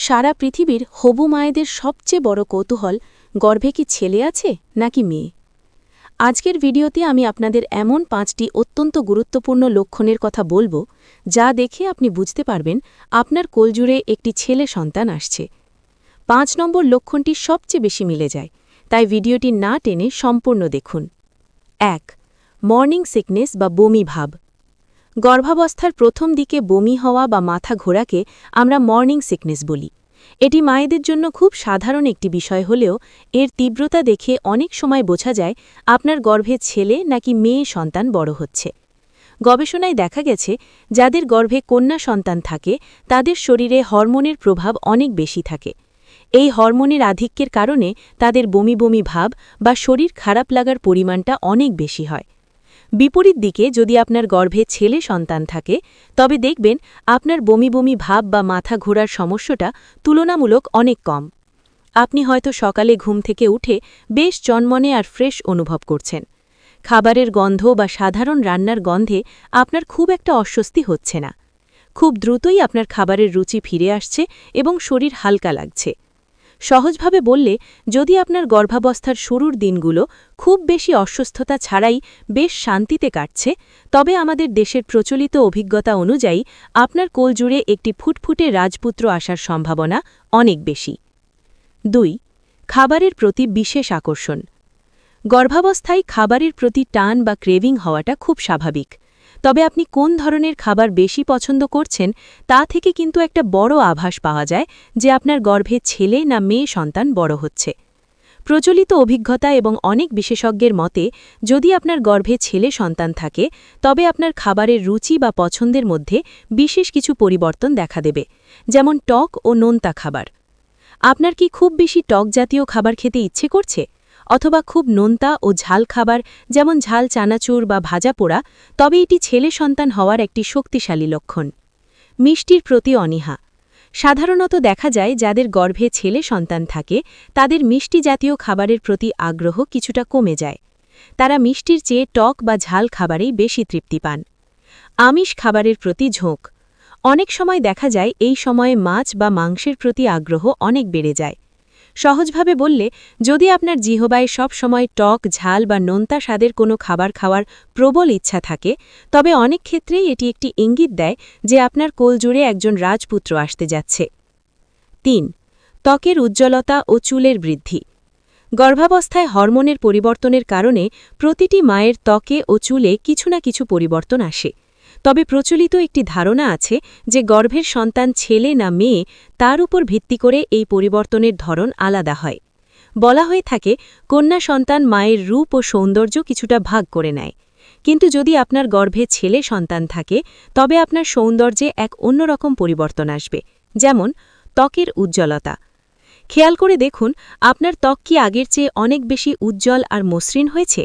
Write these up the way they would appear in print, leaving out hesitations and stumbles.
সারা পৃথিবীর হবু মায়েদের সবচেয়ে বড় কৌতূহল গর্ভে কি ছেলে আছে নাকি মেয়ে। আজকের ভিডিওতে আমি আপনাদের এমন 5টি অত্যন্ত গুরুত্বপূর্ণ লক্ষণের কথা বলবো যা দেখে আপনি বুঝতে পারবেন আপনার কোলজুড়ে একটি ছেলে সন্তান আসছে। 5 নম্বর লক্ষণটি সবচেয়ে বেশি মিলে যায়, তাই ভিডিওটি না টেনে সম্পূর্ণ দেখুন। 1. মর্নিং সিকনেস বা বমি ভাব। গর্ভাবস্থার প্রথম দিকে বমি হওয়া বা মাথা ঘোরাকে আমরা মর্নিং সিকনেস বলি। এটি মায়েদের জন্য খুব সাধারণ একটি বিষয় হলেও এর তীব্রতা দেখে অনেক সময় বোঝা যায় আপনার গর্ভে ছেলে নাকি মেয়ে সন্তান বড় হচ্ছে। গবেষণায় দেখা গেছে যাদের গর্ভে কন্যা সন্তান থাকে তাদের শরীরে হরমোনের প্রভাব অনেক বেশি থাকে। এই হরমোনের আধিক্যের কারণে তাদের বমি বমি ভাব বা শরীর খারাপ লাগার পরিমাণটা অনেক বেশি হয়। বিপরীত দিকে যদি আপনার গর্ভে ছেলে সন্তান থাকে তবে দেখবেন আপনার বমি বমি ভাব বা মাথা ঘোরার সমস্যাটা তুলনামূলক অনেক কম। আপনি হয়তো সকালে ঘুম থেকে উঠে বেশ চনমনে আর ফ্রেশ অনুভব করছেন। খাবারের গন্ধ বা সাধারণ রান্নার গন্ধে আপনার খুব একটা অস্বস্তি হচ্ছে না। খুব দ্রুতই আপনার খাবারের রুচি ফিরে আসছে এবং শরীর হালকা লাগছে। সহজভাবে বললে, যদি আপনার গর্ভাবস্থার শুরুর দিনগুলো খুব বেশি অসুস্থতা ছাড়াই বেশ শান্তিতে কাটছে, তবে আমাদের দেশের প্রচলিত অভিজ্ঞতা অনুযায়ী আপনার কোল জুড়ে একটি ফুটফুটে রাজপুত্র আসার সম্ভাবনা অনেক বেশি। 2. খাবারের প্রতি বিশেষ আকর্ষণ। গর্ভাবস্থায় খাবারের প্রতি টান বা ক্রেভিং হওয়াটা খুব স্বাভাবিক, তবে আপনি কোন ধরনের খাবার বেশি পছন্দ করছেন তা থেকে কিন্তু একটা বড় আভাস পাওয়া যায় যে আপনার গর্ভে ছেলে না মেয়ে সন্তান বড় হচ্ছে। প্রচলিত অভিজ্ঞতা এবং অনেক বিশেষজ্ঞের মতে, যদি আপনার গর্ভে ছেলে সন্তান থাকে তবে আপনার খাবারের রুচি বা পছন্দের মধ্যে বিশেষ কিছু পরিবর্তন দেখা দেবে, যেমন টক ও নোনতা খাবার। আপনার কি খুব বেশি টক জাতীয় খাবার খেতে ইচ্ছে করছে, অথবা খুব নোনতা ও ঝাল খাবার যেমন ঝাল চানাচুর বা ভাজা পোড়া, তবে এটি ছেলে সন্তান হওয়ার একটি শক্তিশালী লক্ষণ। মিষ্টির প্রতি অনীহা। সাধারণত দেখা যায় যাদের গর্ভে ছেলে সন্তান থাকে তাদের মিষ্টি জাতীয় খাবারের প্রতি আগ্রহ কিছুটা কমে যায়। তারা মিষ্টির চেয়ে টক বা ঝাল খাবারেই বেশি তৃপ্তি পান। আমিষ খাবারের প্রতি ঝোঁক। অনেক সময় দেখা যায় এই সময়ে মাছ বা মাংসের প্রতি আগ্রহ অনেক বেড়ে যায়। সহজভাবে বললে, যদি আপনার জিহবায় সব সময় টক ঝাল বা নোনতা স্বাদের কোনো খাবার খাওয়ার প্রবল ইচ্ছা থাকে তবে অনেক ক্ষেত্রেই এটি একটি ইঙ্গিত দেয় যে আপনার কোল জুড়ে একজন রাজপুত্র আসতে যাচ্ছে। 3. ত্বকের উজ্জ্বলতা ও চুলের বৃদ্ধি। গর্ভাবস্থায় হরমোনের পরিবর্তনের কারণে প্রতিটি মায়ের ত্বকে ও চুলে কিছু না কিছু পরিবর্তন আসে। তবে প্রচলিত একটি ধারণা আছে যে গর্ভের সন্তান ছেলে না মেয়ে তার উপর ভিত্তি করে এই পরিবর্তনের ধরন আলাদা হয়। বলা হয়ে থাকে কন্যা সন্তান মায়ের রূপ ও সৌন্দর্য কিছুটা ভাগ করে নেয়, কিন্তু যদি আপনার গর্ভে ছেলে সন্তান থাকে তবে আপনার সৌন্দর্যে এক অন্যরকম পরিবর্তন আসবে, যেমন ত্বকের উজ্জ্বলতা। খেয়াল করে দেখুন আপনার ত্বক কি আগের চেয়ে অনেক বেশি উজ্জ্বল আর মসৃণ হয়েছে।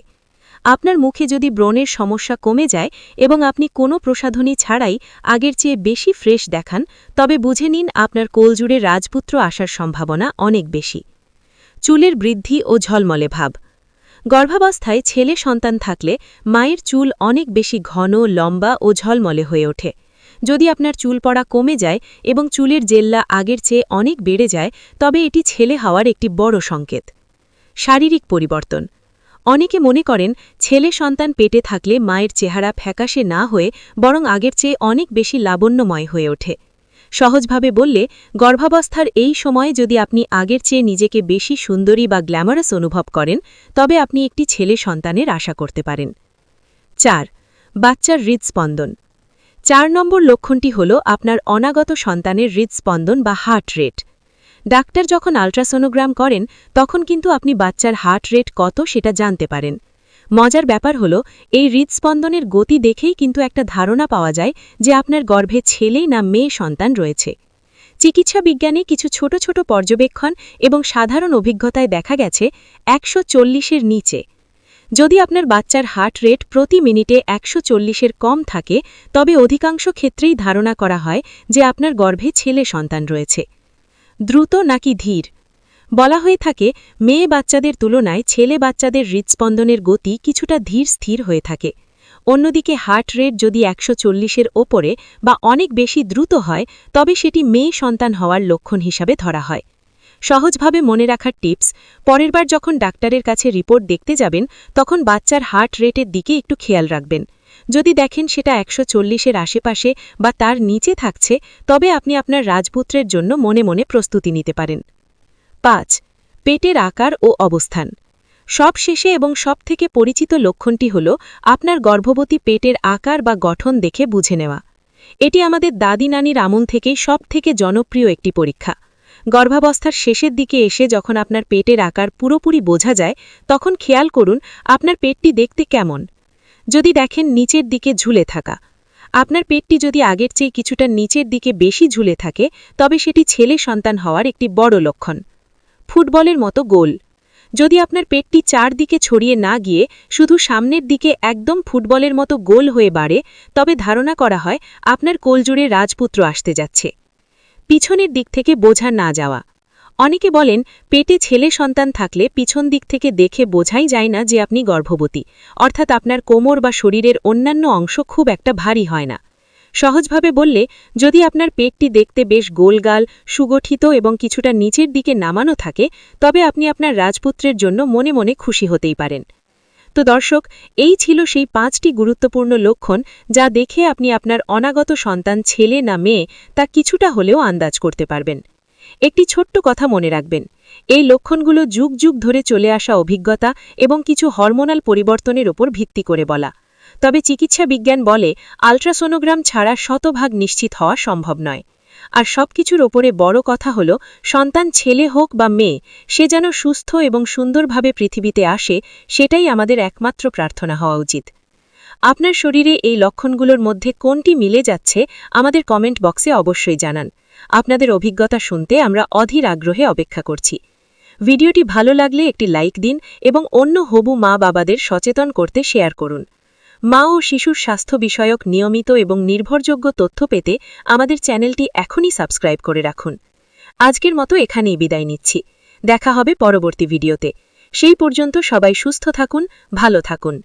আপনার মুখে যদি ব্রণের সমস্যা কমে যায় এবং আপনি কোনো প্রসাধনী ছাড়াই আগের চেয়ে বেশি ফ্রেশ দেখান, তবে বুঝে নিন আপনার কোলজুড়ে রাজপুত্র আসার সম্ভাবনা অনেক বেশি। চুলের বৃদ্ধি ও ঝলমলে ভাব। গর্ভাবস্থায় ছেলে সন্তান থাকলে মায়ের চুল অনেক বেশি ঘন, লম্বা ও ঝলমলে হয়ে ওঠে। যদি আপনার চুল পড়া কমে যায় এবং চুলের জেল্লা আগের চেয়ে অনেক বেড়ে যায় তবে এটি ছেলে হওয়ার একটি বড় সংকেত। শারীরিক পরিবর্তন। অনেকে মনে করেন ছেলে সন্তান পেটে থাকলে মায়ের চেহারা ফ্যাকাশে না হয়ে বরং আগের চেয়ে অনেক বেশি লাবণ্যময় হয়ে ওঠে। সহজভাবে বললে, গর্ভাবস্থার এই সময়ে যদি আপনি আগের চেয়ে নিজেকে বেশি সুন্দরী বা গ্ল্যামারাস অনুভব করেন তবে আপনি একটি ছেলে সন্তানের আশা করতে পারেন। 4. বাচ্চার হৃদস্পন্দন। 4 নম্বর লক্ষণটি হল আপনার অনাগত সন্তানের হৃদস্পন্দন বা হার্ট রেট। ডাক্তার যখন আল্ট্রাসোনোগ্রাম করেন তখন কিন্তু আপনি বাচ্চার হার্ট রেট কত সেটা জানতে পারেন। মজার ব্যাপার হল, এই হৃদস্পন্দনের গতি দেখেই কিন্তু একটা ধারণা পাওয়া যায় যে আপনার গর্ভে ছেলে না মেয়ে সন্তান রয়েছে। চিকিৎসা বিজ্ঞানে কিছু ছোট ছোট পর্যবেক্ষণ এবং সাধারণ অভিজ্ঞতায় দেখা গেছে 140-এর নিচে। যদি আপনার বাচ্চার হার্ট রেট প্রতি মিনিটে 140-এর কম থাকে তবে অধিকাংশ ক্ষেত্রেই ধারণা করা হয় যে আপনার গর্ভে ছেলে সন্তান রয়েছে। দ্রুত নাকি ধীর। বলা হয়ে থাকে মেয়ে বাচ্চাদের তুলনায় ছেলে বাচ্চাদের হৃদস্পন্দনের গতি কিছুটা ধীর স্থির হয়ে থাকে। অন্যদিকে হার্ট রেট যদি 140-এর ওপরে বা অনেক বেশি দ্রুত হয় তবে সেটি মেয়ে সন্তান হওয়ার লক্ষণ হিসাবে ধরা হয়। সহজভাবে মনে রাখার টিপস, পরেরবার যখন ডাক্তারের কাছে রিপোর্ট দেখতে যাবেন তখন বাচ্চার হার্ট রেটের দিকে একটু খেয়াল রাখবেন। যদি দেখেন সেটা 140-এর আশেপাশে বা তার নিচে থাকছে তবে আপনি আপনার রাজপুত্রের জন্য মনে মনে প্রস্তুতি নিতে পারেন। 5. পেটের আকার ও অবস্থান। সব শেষে এবং সবথেকে পরিচিত লক্ষণটি হল আপনার গর্ভবতী পেটের আকার বা গঠন দেখে বুঝে নেওয়া। এটি আমাদের দাদি নানির আমল থেকেই সবথেকে জনপ্রিয় একটি পরীক্ষা। গর্ভাবস্থার শেষের দিকে এসে যখন আপনার পেটের আকার পুরোপুরি বোঝা যায় তখন খেয়াল করুন আপনার পেটটি দেখতে কেমন। যদি দেখেন নিচের দিকে ঝুলে থাকা, আপনার পেটটি যদি আগের চেয়ে কিছুটা নিচের দিকে বেশি ঝুলে থাকে তবে সেটি ছেলে সন্তান হওয়ার একটি বড় লক্ষণ। ফুটবলের মতো গোল, যদি আপনার পেটটি চারদিকে ছড়িয়ে না গিয়ে শুধু সামনের দিকে একদম ফুটবলের মতো গোল হয়ে বাড়ে তবে ধারণা করা হয় আপনার কোলজুড়ে রাজপুত্র আসতে যাচ্ছে। পিছনের দিক থেকে বোঝা না যাওয়া, অনেকে বলেন পেটে ছেলে সন্তান থাকলে পিছন দিক থেকে দেখে বোঝাই যায় না যে আপনি গর্ভবতী, অর্থাৎ আপনার কোমর বা শরীরের অন্যান্য অংশ খুব একটা ভারী হয় না। সহজভাবে বললে, যদি আপনার পেটটি দেখতে বেশ গোলগাল, সুগঠিত এবং কিছুটা নিচের দিকে নামানো থাকে তবে আপনি আপনার রাজপুত্রের জন্য মনে মনে খুশি হতেই পারেন। তো দর্শক, এই ছিল সেই 5টি গুরুত্বপূর্ণ লক্ষণ যা দেখে আপনি আপনার অনাগত সন্তান ছেলে না মেয়ে তা কিছুটা হলেও আন্দাজ করতে পারবেন। একটি ছোট্ট কথা মনে রাখবেন, এই লক্ষণগুলো যুগ যুগ ধরে চলে আসা অভিজ্ঞতা এবং কিছু হরমোনাল পরিবর্তনের ওপর ভিত্তি করে বলা। তবে চিকিৎসা বিজ্ঞান বলে আল্ট্রাসোনোগ্রাম ছাড়া শতভাগ নিশ্চিত হওয়া সম্ভব নয়। আর সবকিছুর ওপরে বড় কথা হল সন্তান ছেলে হোক বা মেয়ে, সে যেন সুস্থ এবং সুন্দরভাবে পৃথিবীতে আসে, সেটাই আমাদের একমাত্র প্রার্থনা হওয়া উচিত। আপনার শরীরে এই লক্ষণগুলোর মধ্যে কোনটি মিলে যাচ্ছে আমাদের কমেন্ট বক্সে অবশ্যই জানান। আপনাদের অভিজ্ঞতা শুনতে আমরা অধীর আগ্রহে অপেক্ষা করছি। ভিডিওটি ভালো লাগলে একটি লাইক দিন এবং অন্য হবু মা বাবাদের সচেতন করতে শেয়ার করুন। মা ও শিশুর স্বাস্থ্য বিষয়ক নিয়মিত এবং নির্ভরযোগ্য তথ্য পেতে আমাদের চ্যানেলটি এখনই সাবস্ক্রাইব করে রাখুন। আজকের মতো এখানেই বিদায় নিচ্ছি। দেখা হবে পরবর্তী ভিডিওতে। সেই পর্যন্ত সবাই সুস্থ থাকুন, ভালো থাকুন।